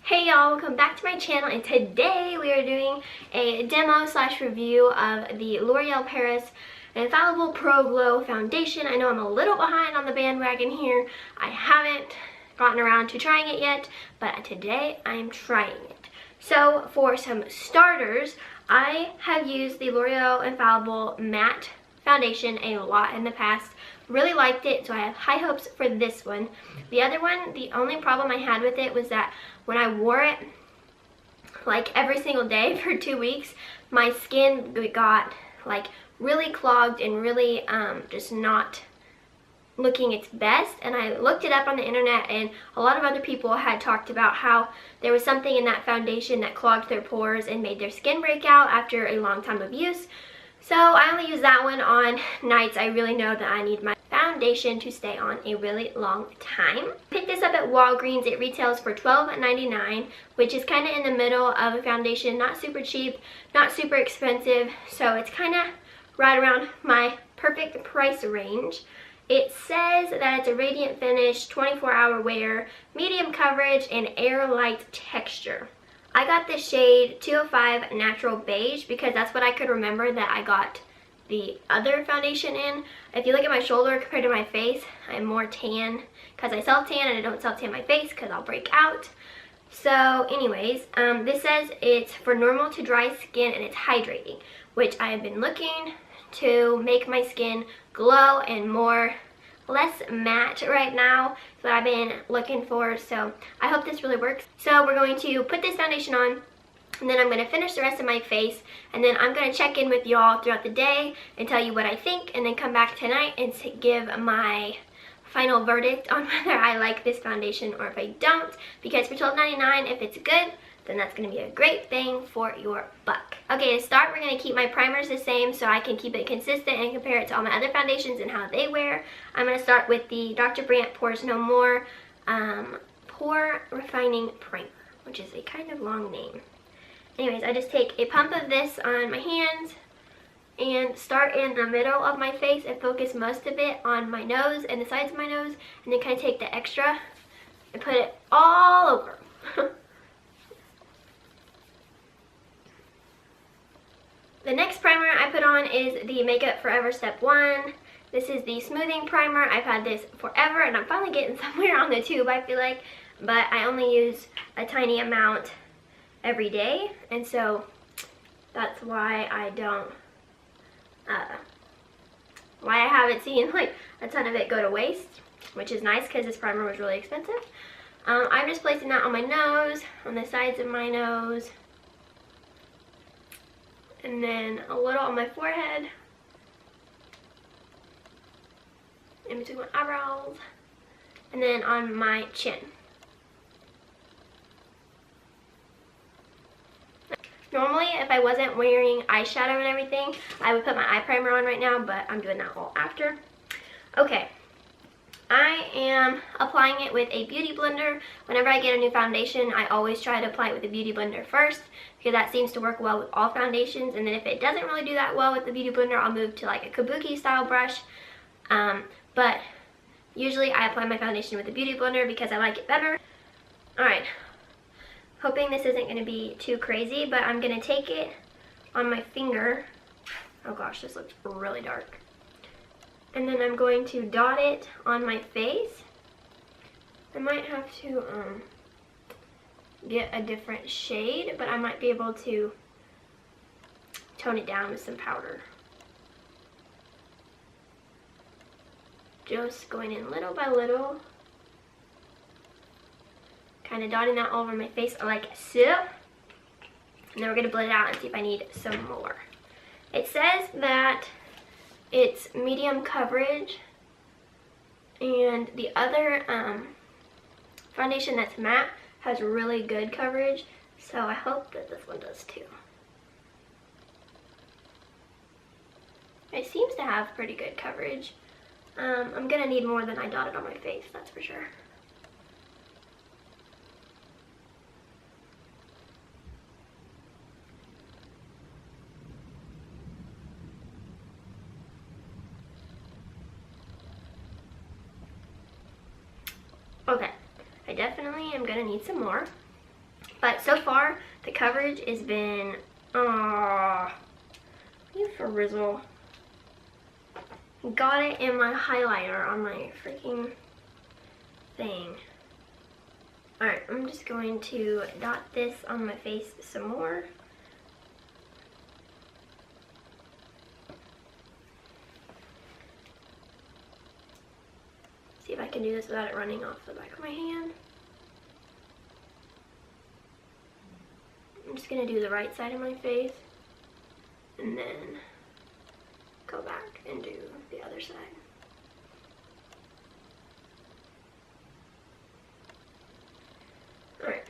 Hey y'all, welcome back to my channel, and today we are doing a demo slash review of the L'Oreal Paris Infallible Pro Glow Foundation. I know I'm a little behind on the bandwagon here. I haven't gotten around to trying it yet, but today I'm trying it. So for some starters, I have used the L'Oreal Infallible Matte Foundation a lot in the past. Really liked it, so I have high hopes for this one. The other one, the only problem I had with it was that when I wore it like every single day for 2 weeks, my skin got like really clogged and really just not looking its best. And I looked it up on the internet, and a lot of other people had talked about how there was something in that foundation that clogged their pores and made their skin break out after a long time of use. So I only use that one on nights I really know that I need my foundation to stay on a really long time. Picked this up at Walgreens. It retails for $12.99, which is kind of in the middle of a foundation. Not super cheap, not super expensive, so it's kind of right around my perfect price range. It says that it's a radiant finish, 24-hour wear, medium coverage, and air light texture. I got the shade 205 Natural Beige because that's what I could remember that I got the other foundation in. If you look at my shoulder compared to my face, I'm more tan because I self-tan, and I don't self-tan my face because I'll break out. So anyways, this says it's for normal to dry skin and it's hydrating, which I have been looking to make my skin glow and less matte right now. That's what I've been looking for, so I hope this really works. So we're going to put this foundation on, and then I'm going to finish the rest of my face, and then I'm going to check in with y'all throughout the day and tell you what I think, and then come back tonight and give my final verdict on whether I like this foundation or if I don't, because for $12.99, if it's good, then that's going to be a great thing for your buck. Okay, to start, we're going to keep my primers the same so I can keep it consistent and compare it to all my other foundations and how they wear. I'm going to start with the Dr. Brandt Pores No More Pore Refining Primer, which is a kind of long name. Anyways, I just take a pump of this on my hands and start in the middle of my face and focus most of it on my nose and the sides of my nose, and then kind of take the extra and put it all over. The next primer I put on is the Makeup Forever Step 1. This is the smoothing primer. I've had this forever, and I'm finally getting somewhere on the tube, I feel like, but I only use a tiny amount every day, and so that's why I don't why I haven't seen like a ton of it go to waste, which is nice because this primer was really expensive. I'm just placing that on my nose, on the sides of my nose, and then a little on my forehead, in between my eyebrows, and then on my chin. Normally, if I wasn't wearing eyeshadow and everything, I would put my eye primer on right now, but I'm doing that all after. Okay, I am applying it with a beauty blender. Whenever I get a new foundation, I always try to apply it with a beauty blender first, because that seems to work well with all foundations. And then if it doesn't really do that well with the beauty blender, I'll move to like a kabuki style brush. But usually I apply my foundation with a beauty blender because I like it better. Alright. Hoping this isn't going to be too crazy, but I'm going to take it on my finger. Oh gosh, this looks really dark. And then I'm going to dot it on my face. I might have to get a different shade, but I might be able to tone it down with some powder. Just going in little by little. Kind of dotting that all over my face like so. And then we're going to blend it out and see if I need some more. It says that it's medium coverage, and the other foundation that's matte has really good coverage, so I hope that this one does too. It seems to have pretty good coverage. I'm going to need more than I dotted on my face, that's for sure. Okay, I definitely am going to need some more. But so far, the coverage has been, you frizzle. Got it in my highlighter on my freaking thing. Alright, I'm just going to dot this on my face some more. See if I can do this without it running off the back of my hand. I'm just going to do the right side of my face and then go back and do the other side. Alright.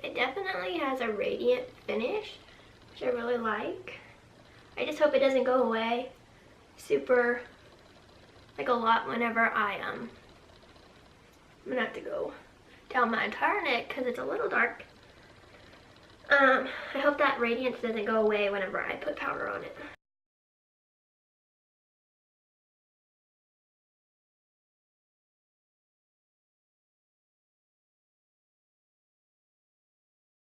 It definitely has a radiant finish, which I really like. I just hope it doesn't go away super, like a lot whenever I'm gonna have to go down my entire neck because it's a little dark. I hope that radiance doesn't go away whenever I put powder on it.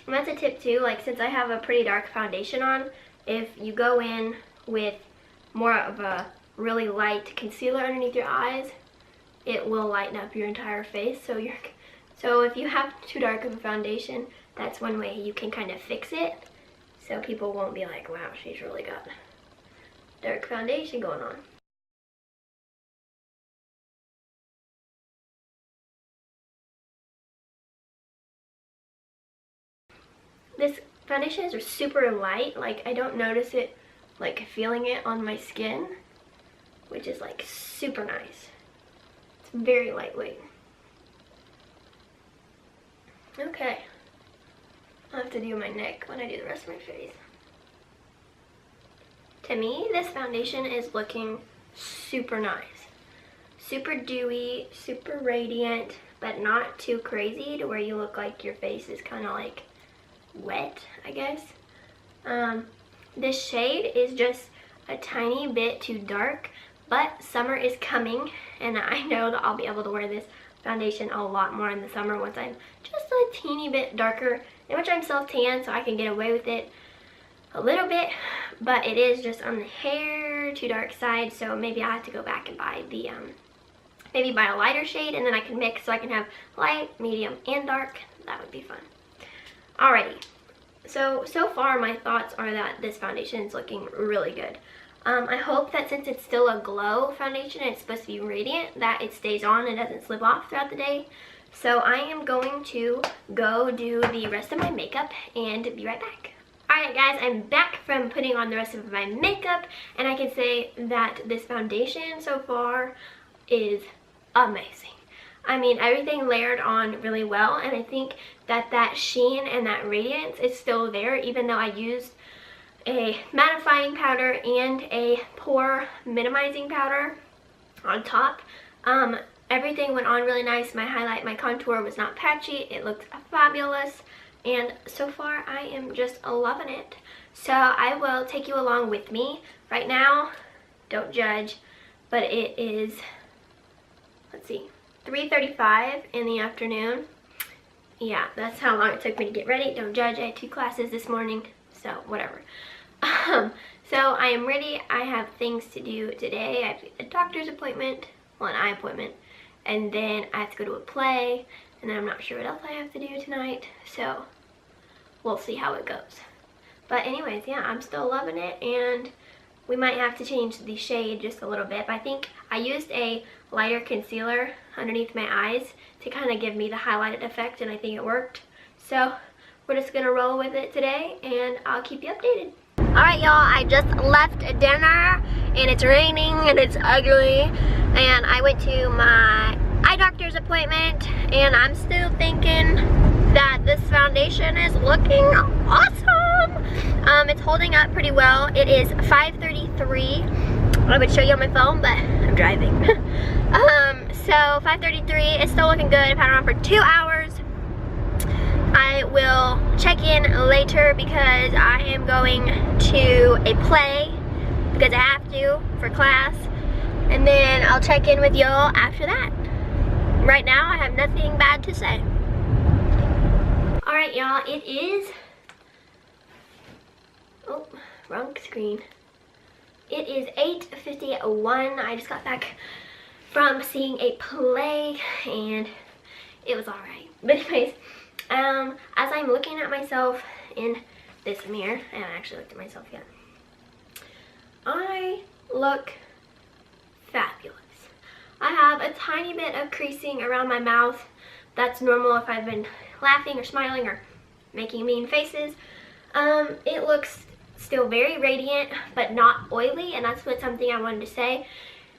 And that's a tip too, like since I have a pretty dark foundation on, if you go in with more of a really light concealer underneath your eyes, it will lighten up your entire face. So if you have too dark of a foundation, that's one way you can kind of fix it. So people won't be like, wow, she's really got dark foundation going on. This foundation is super light, like I don't notice it like feeling it on my skin, which is like super nice. It's very lightweight. Okay, I'll have to do my neck when I do the rest of my face. To me, this foundation is looking super nice. Super dewy, super radiant, but not too crazy to where you look like your face is kind of like wet, I guess. This shade is just a tiny bit too dark, but summer is coming and I know that I'll be able to wear this foundation a lot more in the summer once I'm just a teeny bit darker, in which I'm self-tan, so I can get away with it a little bit, but it is just on the hair too dark side, so maybe I have to go back and buy the maybe buy a lighter shade and then I can mix so I can have light, medium, and dark. That would be fun. Alrighty, so far my thoughts are that this foundation is looking really good. I hope that since it's still a glow foundation and it's supposed to be radiant, that it stays on and doesn't slip off throughout the day. So I am going to go do the rest of my makeup and be right back. Alright guys, I'm back from putting on the rest of my makeup and I can say that this foundation so far is amazing. I mean, everything layered on really well, and I think that that sheen and that radiance is still there even though I used a mattifying powder and a pore minimizing powder on top. Everything went on really nice. My highlight, my contour was not patchy. It looked fabulous, and so far I am just loving it. So I will take you along with me. Right now, don't judge, but it is, let's see, 3:35 in the afternoon. Yeah, that's how long it took me to get ready. Don't judge, I had 2 classes this morning, so whatever. So I am ready. I have things to do today. I have a doctor's appointment, well, an eye appointment, and then I have to go to a play, and then I'm not sure what else I have to do tonight, so we'll see how it goes. But anyways, yeah, I'm still loving it, and we might have to change the shade just a little bit. But I think I used a lighter concealer underneath my eyes to kind of give me the highlighted effect, and I think it worked. So we're just gonna roll with it today, and I'll keep you updated. Alright y'all, I just left dinner and it's raining and it's ugly, and I went to my eye doctor's appointment and I'm still thinking that this foundation is looking awesome. It's holding up pretty well. It is 5:33. I would show you on my phone, but I'm driving. So 5:33, it's still looking good. I've had it on for 2 hours. I will check in later because I am going to a play because I have to for class, and then I'll check in with y'all after that. Right now, I have nothing bad to say. Alright, y'all, it is... Oh, wrong screen. It is 8:51. I just got back from seeing a play, and it was alright. But anyways, as I'm looking at myself in this mirror, I haven't actually looked at myself yet, I look fabulous. I have a tiny bit of creasing around my mouth. That's normal if I've been laughing or smiling or making mean faces. It looks still very radiant, but not oily, and that's what something I wanted to say,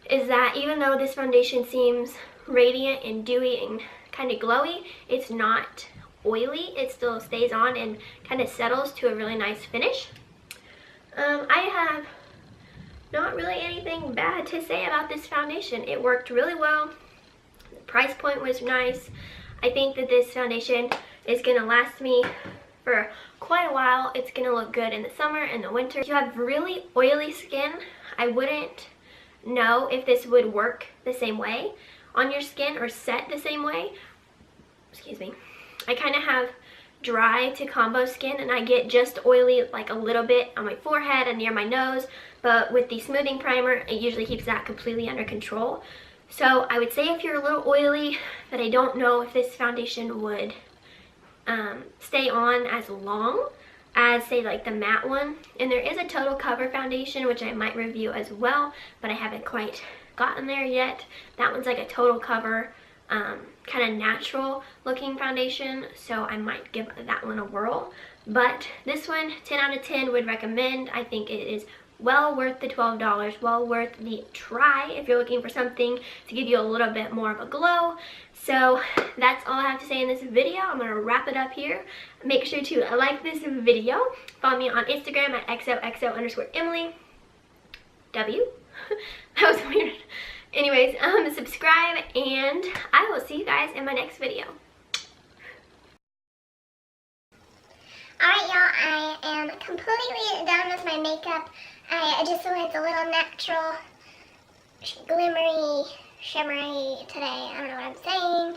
is that even though this foundation seems radiant and dewy and kind of glowy, it's not oily. It still stays on and kind of settles to a really nice finish. I have not really anything bad to say about this foundation. It worked really well. The price point was nice. I think that this foundation is going to last me for quite a while. It's going to look good in the summer and the winter. If you have really oily skin, I wouldn't know if this would work the same way on your skin or set the same way. Excuse me. I kind of have dry to combo skin, and I get just oily like a little bit on my forehead and near my nose, but with the smoothing primer, it usually keeps that completely under control. So I would say if you're a little oily, but I don't know if this foundation would stay on as long as, say, like the matte one. And there is a total cover foundation, which I might review as well, but I haven't quite gotten there yet. That one's like a total cover, kind of natural looking foundation, so I might give that one a whirl. But this one, 10 out of 10 would recommend. I think it is well worth the $12, well worth the try if you're looking for something to give you a little bit more of a glow. So that's all I have to say in this video. I'm going to wrap it up here. Make sure to like this video. Follow me on Instagram at XOXO_Emily. W? That was weird. Anyways, subscribe, and I will see you guys in my next video. Alright, y'all, I am completely done with my makeup. I just so it's a little natural, glimmery, shimmery today. I don't know what I'm saying.